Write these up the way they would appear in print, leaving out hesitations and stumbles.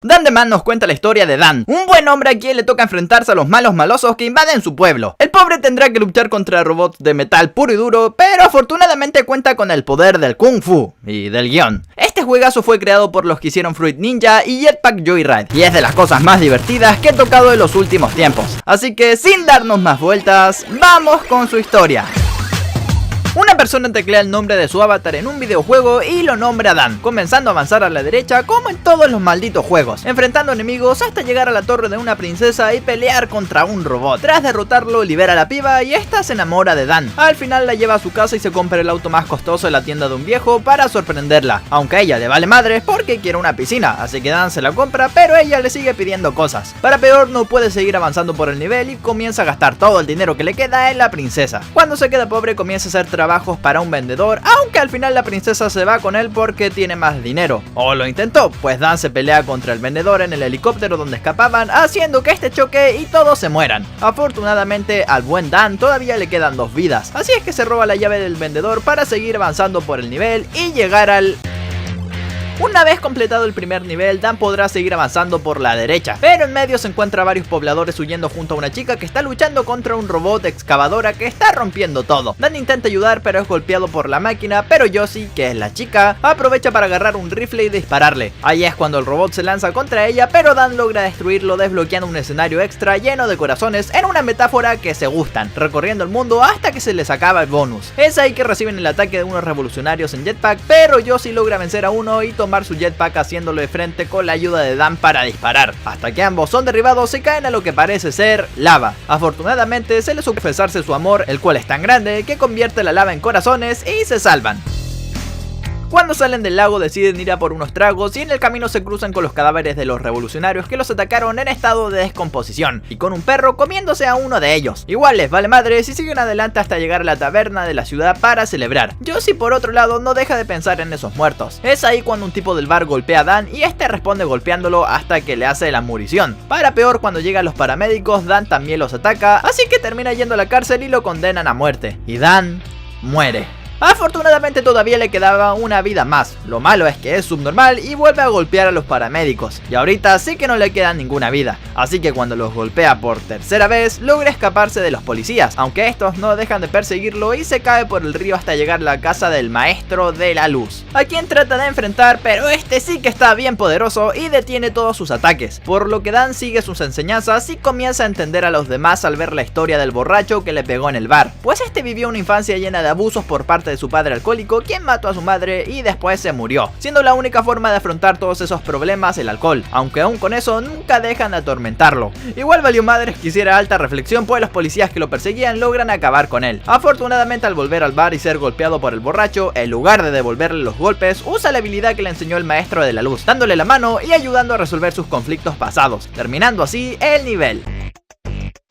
Dan The Man nos cuenta la historia de Dan, un buen hombre a quien le toca enfrentarse a los malos malosos que invaden su pueblo. El pobre tendrá que luchar contra robots de metal puro y duro, pero afortunadamente cuenta con el poder del Kung Fu y del guión. Este juegazo fue creado por los que hicieron Fruit Ninja y Jetpack Joyride, y es de las cosas más divertidas que he tocado en los últimos tiempos. Así que sin darnos más vueltas, vamos con su historia. Una persona teclea el nombre de su avatar en un videojuego y lo nombra Dan, comenzando a avanzar a la derecha como en todos los malditos juegos, enfrentando enemigos hasta llegar a la torre de una princesa y pelear contra un robot. Tras derrotarlo, libera a la piba y esta se enamora de Dan. Al final la lleva a su casa y se compra el auto más costoso en la tienda de un viejo para sorprenderla, aunque a ella le vale madres porque quiere una piscina, así que Dan se la compra, pero ella le sigue pidiendo cosas. Para peor, no puede seguir avanzando por el nivel y comienza a gastar todo el dinero que le queda en la princesa. Cuando se queda pobre, comienza a hacer trabajos para un vendedor, aunque al final la princesa se va con él porque tiene más dinero. O lo intentó, pues Dan se pelea contra el vendedor en el helicóptero donde escapaban, haciendo que este choque y todos se mueran. Afortunadamente al buen Dan todavía le quedan 2 vidas, así es que se roba la llave del vendedor para seguir avanzando por el nivel y llegar al... Una vez completado el primer nivel, Dan podrá seguir avanzando por la derecha, pero en medio se encuentra varios pobladores huyendo junto a una chica que está luchando contra un robot excavadora que está rompiendo todo. Dan intenta ayudar pero es golpeado por la máquina, pero Josie, que es la chica, aprovecha para agarrar un rifle y dispararle. Ahí es cuando el robot se lanza contra ella, pero Dan logra destruirlo desbloqueando un escenario extra lleno de corazones en una metáfora que se gustan, recorriendo el mundo hasta que se les acaba el bonus. Es ahí que reciben el ataque de unos revolucionarios en jetpack, pero Josie logra vencer a uno y tomar su jetpack haciéndolo de frente con la ayuda de Dan para disparar, hasta que ambos son derribados y caen a lo que parece ser lava. Afortunadamente se les ocurre confesarse su amor, el cual es tan grande que convierte la lava en corazones y se salvan. Cuando salen del lago deciden ir a por unos tragos y en el camino se cruzan con los cadáveres de los revolucionarios que los atacaron en estado de descomposición y con un perro comiéndose a uno de ellos. Igual les vale madres y siguen adelante hasta llegar a la taberna de la ciudad para celebrar. Josie por otro lado no deja de pensar en esos muertos. Es ahí cuando un tipo del bar golpea a Dan y este responde golpeándolo hasta que le hace la murición. Para peor, cuando llegan los paramédicos, Dan también los ataca, así que termina yendo a la cárcel y lo condenan a muerte. Y Dan muere. Afortunadamente todavía le quedaba una vida más, lo malo es que es subnormal y vuelve a golpear a los paramédicos, y ahorita sí que no le queda ninguna vida, así que cuando los golpea por tercera vez logra escaparse de los policías, aunque estos no dejan de perseguirlo y se cae por el río hasta llegar a la casa del maestro de la luz, a quien trata de enfrentar, pero este sí que está bien poderoso y detiene todos sus ataques, por lo que Dan sigue sus enseñanzas y comienza a entender a los demás al ver la historia del borracho que le pegó en el bar, pues este vivió una infancia llena de abusos por parte de su padre alcohólico, quien mató a su madre y después se murió, siendo la única forma de afrontar todos esos problemas el alcohol, aunque aún con eso nunca dejan de atormentarlo. Igual valió madres que hiciera alta reflexión, pues los policías que lo perseguían logran acabar con él. Afortunadamente al volver al bar y ser golpeado por el borracho, en lugar de devolverle los golpes, usa la habilidad que le enseñó el maestro de la luz, dándole la mano y ayudando a resolver sus conflictos pasados, terminando así el nivel.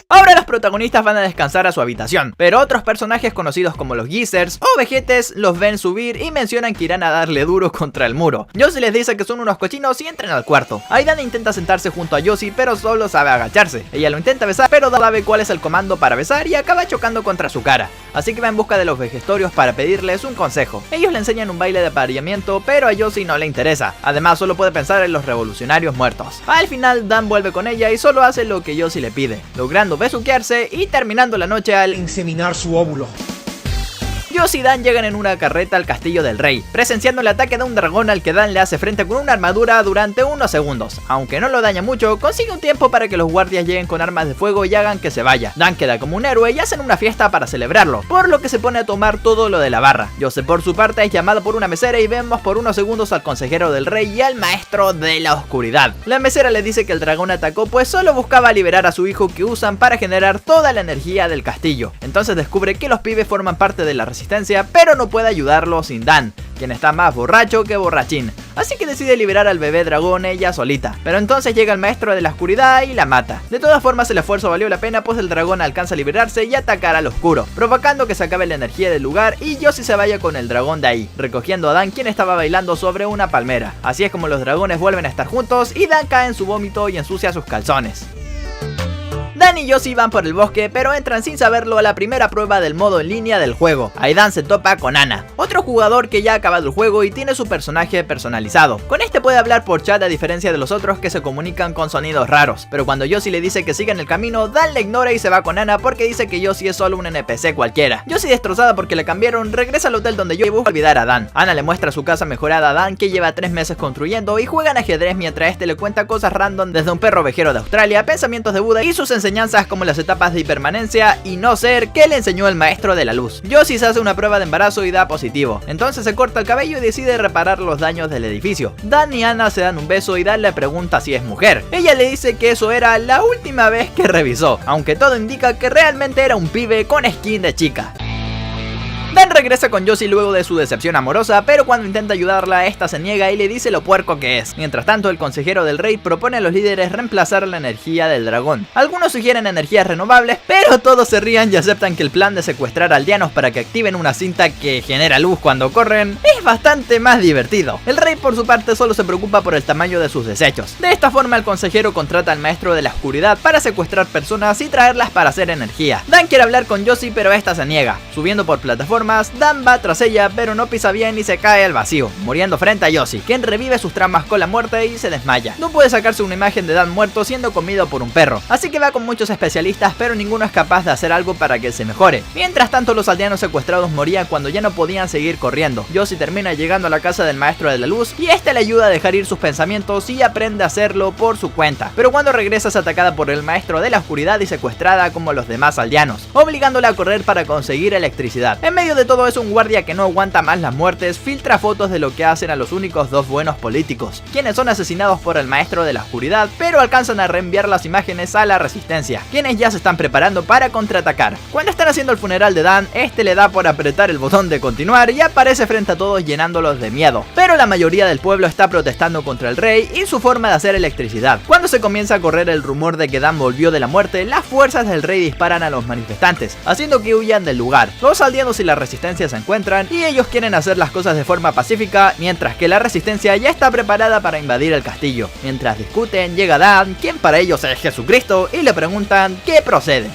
Ahora los protagonistas van a descansar a su habitación, pero otros personajes conocidos como los Geezers o Vejetes los ven subir y mencionan que irán a darle duro contra el muro. Josie les dice que son unos cochinos y entran al cuarto. Aidan intenta sentarse junto a Josie pero solo sabe agacharse. Ella lo intenta besar pero no sabe cuál es el comando para besar y acaba chocando contra su cara. Así que va en busca de los Vejestorios para pedirles un consejo. Ellos le enseñan un baile de apareamiento pero a Josie no le interesa. Además solo puede pensar en los revolucionarios muertos. Al final Dan vuelve con ella y solo hace lo que Josie le pide, logrando besuquearse y terminando la noche al inseminar su óvulo. Josie y Dan llegan en una carreta al castillo del rey, presenciando el ataque de un dragón al que Dan le hace frente con una armadura durante unos segundos. Aunque no lo daña mucho, consigue un tiempo para que los guardias lleguen con armas de fuego y hagan que se vaya. Dan queda como un héroe y hacen una fiesta para celebrarlo, por lo que se pone a tomar todo lo de la barra. Josie por su parte es llamado por una mesera y vemos por unos segundos al consejero del rey y al maestro de la oscuridad. La mesera le dice que el dragón atacó pues solo buscaba liberar a su hijo que usan para generar toda la energía del castillo. Entonces descubre que los pibes forman parte de la resistencia, pero no puede ayudarlo sin Dan, quien está más borracho que borrachín. Así que decide liberar al bebé dragón ella solita, pero entonces llega el maestro de la oscuridad y la mata. De todas formas el esfuerzo valió la pena, pues el dragón alcanza a liberarse y atacar al oscuro, provocando que se acabe la energía del lugar y Josie se vaya con el dragón de ahí, recogiendo a Dan, quien estaba bailando sobre una palmera. Así es como los dragones vuelven a estar juntos y Dan cae en su vómito y ensucia sus calzones. Dan y Yoshi van por el bosque, pero entran sin saberlo a la primera prueba del modo en línea del juego. Ahí Dan se topa con Anna, otro jugador que ya ha acabado el juego y tiene su personaje personalizado. Con este puede hablar por chat a diferencia de los otros que se comunican con sonidos raros, pero cuando Yoshi le dice que siga en el camino, Dan le ignora y se va con Anna porque dice que Yoshi es solo un NPC cualquiera. Yoshi, destrozada porque le cambiaron, regresa al hotel donde Yoshi busca olvidar a Dan. Anna le muestra su casa mejorada a Dan, que lleva 3 meses construyendo, y juegan ajedrez mientras este le cuenta cosas random desde un perro ovejero de Australia, pensamientos de Buda y sus enseñanzas como las etapas de hipermanencia y no ser que le enseñó el maestro de la luz. Yoshi se hace una prueba de embarazo y da positivo, entonces se corta el cabello y decide reparar los daños del edificio. Dan y Anna se dan un beso y Dan le pregunta si es mujer. Ella le dice que eso era la última vez que revisó, aunque todo indica que realmente era un pibe con skin de chica. Dan regresa con Yoshi luego de su decepción amorosa, pero cuando intenta ayudarla, esta se niega y le dice lo puerco que es. Mientras tanto, el consejero del rey propone a los líderes reemplazar la energía del dragón. Algunos sugieren energías renovables, pero todos se ríen y aceptan que el plan de secuestrar aldeanos para que activen una cinta que genera luz cuando corren es bastante más divertido. El rey, por su parte, solo se preocupa por el tamaño de sus desechos. De esta forma, el consejero contrata al maestro de la oscuridad para secuestrar personas y traerlas para hacer energía. Dan quiere hablar con Yoshi, pero esta se niega. Subiendo por plataforma, Dan va tras ella, pero no pisa bien y se cae al vacío, muriendo frente a Yoshi, quien revive sus traumas con la muerte y se desmaya. No puede sacarse una imagen de Dan muerto siendo comido por un perro, así que va con muchos especialistas, pero ninguno es capaz de hacer algo para que se mejore. Mientras tanto, los aldeanos secuestrados morían cuando ya no podían seguir corriendo. Yoshi termina llegando a la casa del maestro de la luz y este le ayuda a dejar ir sus pensamientos y aprende a hacerlo por su cuenta, pero cuando regresa es atacada por el maestro de la oscuridad y secuestrada como los demás aldeanos, obligándola a correr para conseguir electricidad. En medio de todo eso, un guardia que no aguanta más las muertes filtra fotos de lo que hacen a los únicos 2 buenos políticos, quienes son asesinados por el maestro de la oscuridad, pero alcanzan a reenviar las imágenes a la resistencia, quienes ya se están preparando para contraatacar. Cuando están haciendo el funeral de Dan, este le da por apretar el botón de continuar y aparece frente a todos llenándolos de miedo, pero la mayoría del pueblo está protestando contra el rey y su forma de hacer electricidad. Cuando se comienza a correr el rumor de que Dan volvió de la muerte, las fuerzas del rey disparan a los manifestantes, haciendo que huyan del lugar. Los aldeanos y la resistencia se encuentran y ellos quieren hacer las cosas de forma pacífica, mientras que la resistencia ya está preparada para invadir el castillo. Mientras discuten, llega Dan, quien para ellos es Jesucristo, y le preguntan qué procede.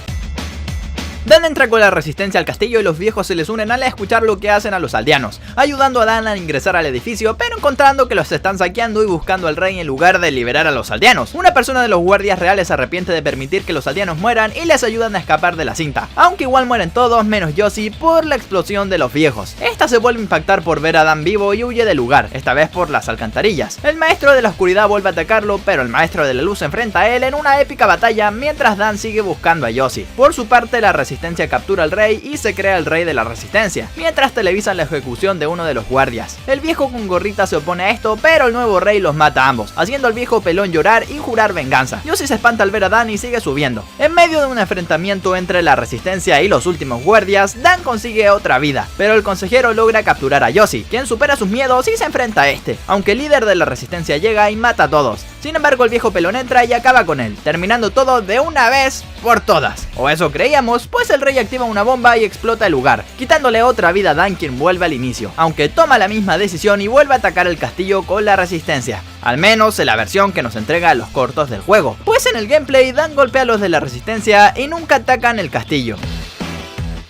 Dan entra con la resistencia al castillo y los viejos se les unen al escuchar lo que hacen a los aldeanos, ayudando a Dan a ingresar al edificio, pero encontrando que los están saqueando y buscando al rey en lugar de liberar a los aldeanos. Una persona de los guardias reales se arrepiente de permitir que los aldeanos mueran y les ayudan a escapar de la cinta, aunque igual mueren todos menos Yoshi por la explosión de los viejos. Esta se vuelve a impactar por ver a Dan vivo y huye del lugar, esta vez por las alcantarillas. El maestro de la oscuridad vuelve a atacarlo, pero el maestro de la luz se enfrenta a él en una épica batalla mientras Dan sigue buscando a Yoshi. Por su parte, la resistencia captura al rey y se crea el rey de la resistencia, mientras televisan la ejecución de uno de los guardias. El viejo con gorrita se opone a esto, pero el nuevo rey los mata a ambos, haciendo al viejo pelón llorar y jurar venganza. Yoshi se espanta al ver a Dan y sigue subiendo. En medio de un enfrentamiento entre la resistencia y los últimos guardias, Dan consigue otra vida, pero el consejero logra capturar a Yoshi, quien supera sus miedos y se enfrenta a este, aunque el líder de la resistencia llega y mata a todos. Sin embargo, el viejo pelón entra y acaba con él, terminando todo de una vez por todas. O eso creíamos, pues el rey activa una bomba y explota el lugar, quitándole otra vida a Dan, quien vuelve al inicio, aunque toma la misma decisión y vuelve a atacar el castillo con la resistencia. Al menos en la versión que nos entrega los cortos del juego, pues en el gameplay Dan golpea a los de la resistencia y nunca atacan el castillo.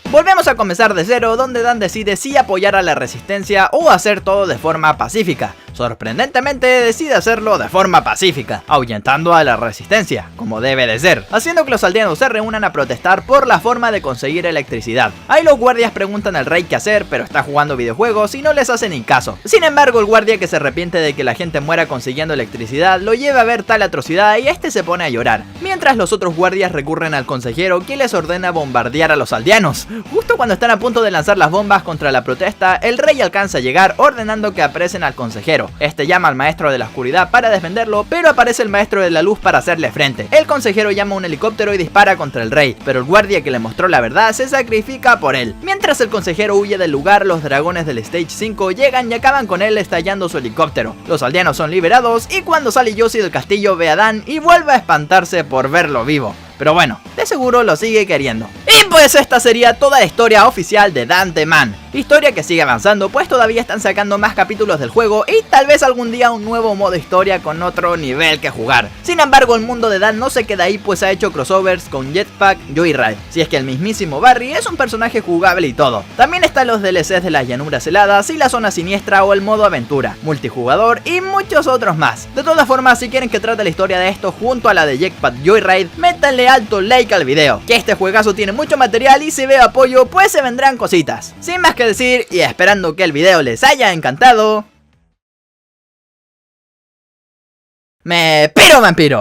Volvemos a comenzar de cero, donde Dan decide si apoyar a la resistencia o hacer todo de forma pacífica. Sorprendentemente decide hacerlo de forma pacífica, ahuyentando a la resistencia, como debe de ser, haciendo que los aldeanos se reúnan a protestar por la forma de conseguir electricidad. Ahí los guardias preguntan al rey qué hacer, pero está jugando videojuegos y no les hace ni caso. Sin embargo, el guardia, que se arrepiente de que la gente muera consiguiendo electricidad, lo lleva a ver tal atrocidad y este se pone a llorar, mientras los otros guardias recurren al consejero, quien les ordena bombardear a los aldeanos. Justo cuando están a punto de lanzar las bombas contra la protesta, el rey alcanza a llegar ordenando que apresen al consejero. Este llama al maestro de la oscuridad para defenderlo, pero aparece el maestro de la luz para hacerle frente. El consejero llama a un helicóptero y dispara contra el rey, pero el guardia que le mostró la verdad se sacrifica por él. Mientras el consejero huye del lugar, los dragones del Stage 5 llegan y acaban con él estallando su helicóptero. Los aldeanos son liberados y cuando sale Yoshi del castillo ve a Dan y vuelve a espantarse por verlo vivo. Pero bueno, de seguro lo sigue queriendo. Y pues esta sería toda la historia oficial de Dante Man. Historia que sigue avanzando, pues todavía están sacando más capítulos del juego y tal vez algún día un nuevo modo historia con otro nivel que jugar. Sin embargo, el mundo de Dan no se queda ahí, pues ha hecho crossovers con Jetpack Joyride, si es que el mismísimo Barry es un personaje jugable y todo. También están los DLCs de las llanuras heladas y la zona siniestra o el modo aventura, multijugador y muchos otros más. De todas formas, si quieren que trate la historia de esto junto a la de Jetpack Joyride, métanle alto like al video, que este juegazo tiene mucho material y si veo apoyo, pues se vendrán cositas. Sin más que decir y esperando que el video les haya encantado, ¡me piro, vampiro!